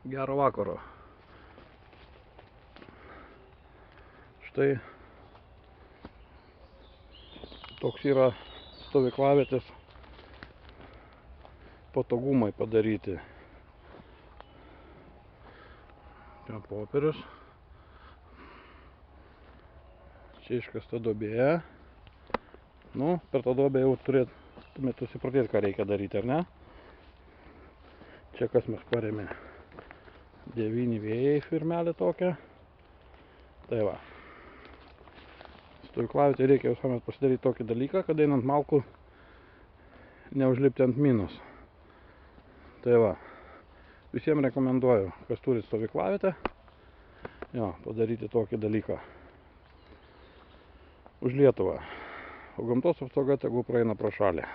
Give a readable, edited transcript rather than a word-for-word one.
Gero vakaro. Štai toks yra stovyklavietės patogumai padaryti. Čia popierius. Čia iškasta duobė. Nu, per tą duobę jau turėtumėt susipratėti, ką reikia daryti, ar ne? Čia kas mes parėmė 9 vėjai firmelė tokia. Tai va. Stovyklavietėje reikia visuomet pasidaryti tokį dalyką, kad einant malkų neužlipti ant minos. Tai va. Visiems rekomenduoju, kas turi stovyklavietę, jo, padaryti tokį dalyką. Už Lietuvą. O gamtos apsauga tegu praeina pro šalį.